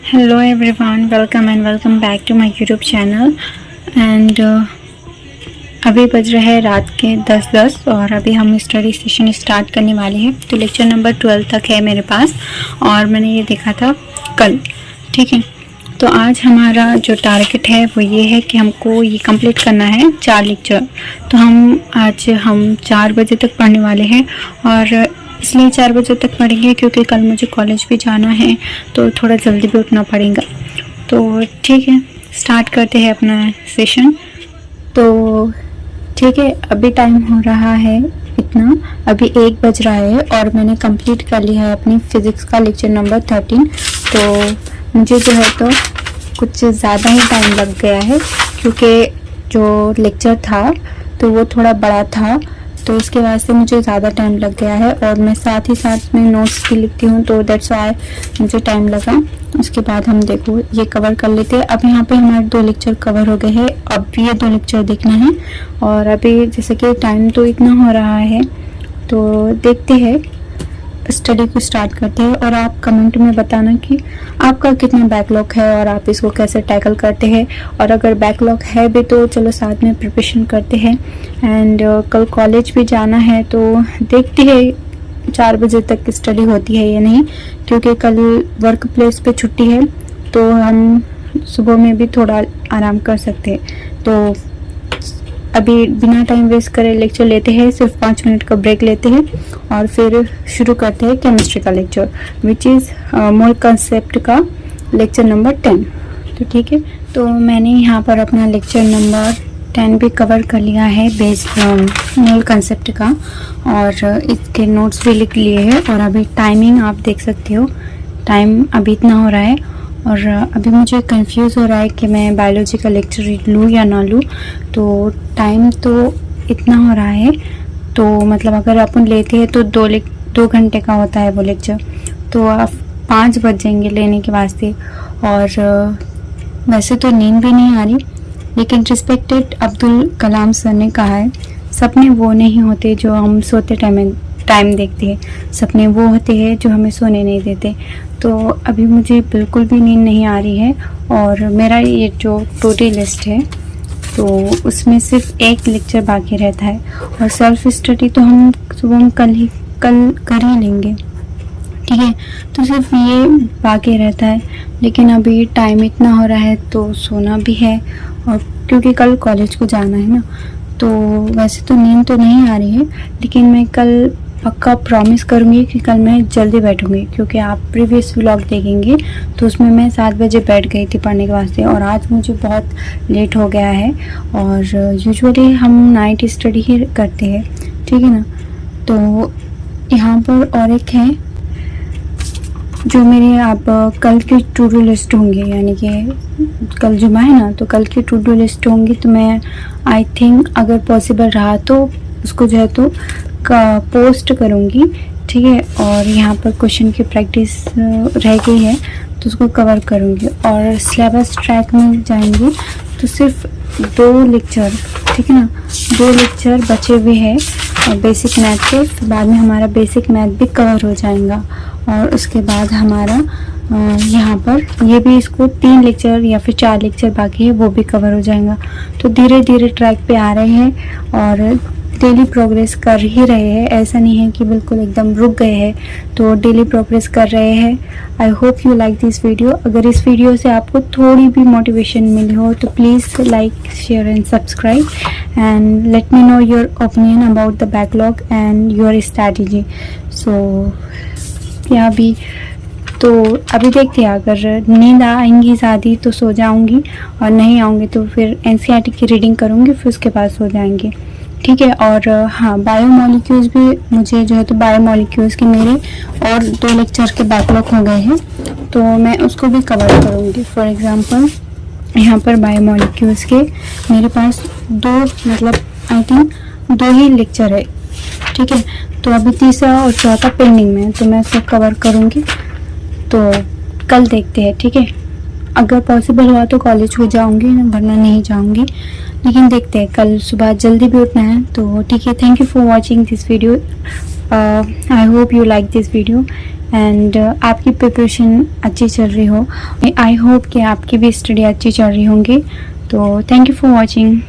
Hello everyone, welcome and welcome back to my YouTube channel. And अभी बज रहे हैं रात के 10:10 और अभी हम स्टडी सेशन स्टार्ट करने वाले हैं। तो लेक्चर नंबर 12 तक है मेरे पास और मैंने ये देखा था कल। ठीक है, तो आज हमारा जो टारगेट है वो ये है कि हमको ये कंप्लीट करना है 4 लेक्चर। तो आज हम 4 बजे तक पढ़ने वाले हैं और इसलिए 4 बजे तक पढ़ेंगे क्योंकि कल मुझे कॉलेज भी जाना है, तो थोड़ा जल्दी भी उठना पड़ेगा। तो ठीक है, स्टार्ट करते हैं अपना सेशन। तो ठीक है, अभी टाइम हो रहा है इतना, अभी 1 बज रहा है और मैंने कंप्लीट कर लिया है अपनी फिज़िक्स का लेक्चर नंबर 13। तो मुझे जो है तो कुछ ज़्यादा ही टाइम लग गया है क्योंकि जो लेक्चर था तो वो थोड़ा बड़ा था, तो उसके वास्ते मुझे ज़्यादा टाइम लग गया है और मैं साथ ही साथ में नोट्स भी लिखती हूँ, तो दैट्स वाई मुझे टाइम लगा। उसके बाद हम देखो ये कवर कर लेते हैं। अब यहाँ पे हमारे 2 लेक्चर कवर हो गए हैं, अब ये 2 लेक्चर देखना है। और अभी जैसे कि टाइम तो इतना हो रहा है, तो देखते हैं, स्टडी को स्टार्ट करते हैं। और आप कमेंट में बताना कि आपका कितना बैकलॉग है और आप इसको कैसे टैकल करते हैं। और अगर बैकलॉग है भी तो चलो साथ में प्रिपरेशन करते हैं। एंड कल कॉलेज भी जाना है, तो देखते हैं 4 बजे तक स्टडी होती है या नहीं, क्योंकि कल वर्क प्लेस पे छुट्टी है, तो हम सुबह में भी थोड़ा आराम कर सकते हैं। तो अभी बिना टाइम वेस्ट करे लेक्चर लेते हैं, सिर्फ 5 मिनट का ब्रेक लेते हैं और फिर शुरू करते हैं केमिस्ट्री का lecture, which is mole concept का लेक्चर नंबर 10। तो ठीक है, तो मैंने यहाँ पर अपना लेक्चर नंबर 10 भी कवर कर लिया है बेस्ड मोल कंसेप्ट का, और इसके नोट्स भी लिख लिए हैं। और अभी टाइमिंग आप देख सकते हो, टाइम अभी इतना हो रहा है और अभी मुझे कंफ्यूज हो रहा है कि मैं बायोलॉजी का लेक्चर लूँ या ना लूँ। तो टाइम तो इतना हो रहा है, तो मतलब अगर अपन लेते हैं तो 2 घंटे का होता है वो लेक्चर, तो आप 5 बज जाएंगे लेने के वास्ते। और वैसे तो नींद भी नहीं आ रही, लेकिन रिस्पेक्टेड अब्दुल कलाम सर ने कहा है, सपने वो नहीं होते जो हम सोते टाइम देखते हैं, सपने वो होते हैं जो हमें सोने नहीं देते। तो अभी मुझे बिल्कुल भी नींद नहीं आ रही है और मेरा ये जो टोटल लिस्ट है तो उसमें सिर्फ 1 लेक्चर बाकी रहता है। और सेल्फ स्टडी तो हम सुबह में कल कर ही लेंगे, ठीक है। तो सिर्फ ये बाकी रहता है, लेकिन अभी टाइम इतना हो रहा है तो सोना भी है, और क्योंकि कल कॉलेज को जाना है ना, तो वैसे तो नींद तो नहीं आ रही है, लेकिन मैं कल पक्का प्रॉमिस करूँगी कि कल मैं जल्दी बैठूँगी। क्योंकि आप प्रीवियस व्लॉग देखेंगे तो उसमें मैं 7 बजे बैठ गई थी पढ़ने के वास्ते, और आज मुझे बहुत लेट हो गया है। और यूजुअली हम नाइट स्टडी ही करते हैं, ठीक है ना। तो यहाँ पर और एक है जो मेरे आप कल की टू डू लिस्ट होंगी, यानी कि कल जुमा है ना, तो कल की टू डू लिस्ट होंगी। तो मैं आई थिंक अगर पॉसिबल रहा तो उसको जो है तो पोस्ट करूँगी, ठीक है। और यहाँ पर क्वेश्चन की प्रैक्टिस रह गई है तो उसको कवर करूँगी। और सिलेबस ट्रैक में जाएंगे तो सिर्फ 2 लेक्चर, ठीक है ना, 2 लेक्चर बचे हुए हैं बेसिक मैथ के। तो बाद में हमारा बेसिक मैथ भी कवर हो जाएगा और उसके बाद हमारा यहाँ पर ये भी, इसको 3 लेक्चर या फिर 4 लेक्चर बाकी है, वो भी कवर हो जाएगा। तो धीरे धीरे ट्रैक पे आ रहे हैं और डेली प्रोग्रेस कर ही रहे हैं, ऐसा नहीं है कि बिल्कुल एकदम रुक गए हैं, तो डेली प्रोग्रेस कर रहे हैं। I hope you like this video. अगर इस वीडियो से आपको थोड़ी भी मोटिवेशन मिली हो तो please like, share and subscribe and let me know your opinion about the backlog and your strategy. So यहाँ भी तो अभी देखते हैं, अगर नींद आएंगी ज़्यादा तो सो जाऊंगी, और नहीं आऊँगी तो फिर एनसीईआरटी की रीडिंग करूँगी, फिर उसके बाद सो जाएंगे, ठीक है। और हाँ, बायोमोलिक्यूल्स भी मुझे जो है तो बायोमोलिक्यूल्स के मेरे और 2 लेक्चर के बैकलॉग हो गए हैं, तो मैं उसको भी कवर करूँगी। फॉर एग्जांपल यहाँ पर बायोमोलिक्यूल्स के मेरे पास 2, मतलब आई थिंक 2 ही लेक्चर है, ठीक है। तो अभी तीसरा और चौथा पेंडिंग में है, तो मैं उसको कवर करूँगी। तो कल देखते हैं, ठीक है। अगर पॉसिबल हुआ तो कॉलेज को जाऊँगी, वरना नहीं जाऊँगी, लेकिन देखते हैं, कल सुबह जल्दी भी उठना है। तो ठीक है, thank you for watching this video. I hope you like this video and आपकी प्रिपरेशन अच्छी चल रही हो। आई होप कि आपकी भी स्टडी अच्छी चल रही होंगी। तो थैंक यू फॉर वॉचिंग।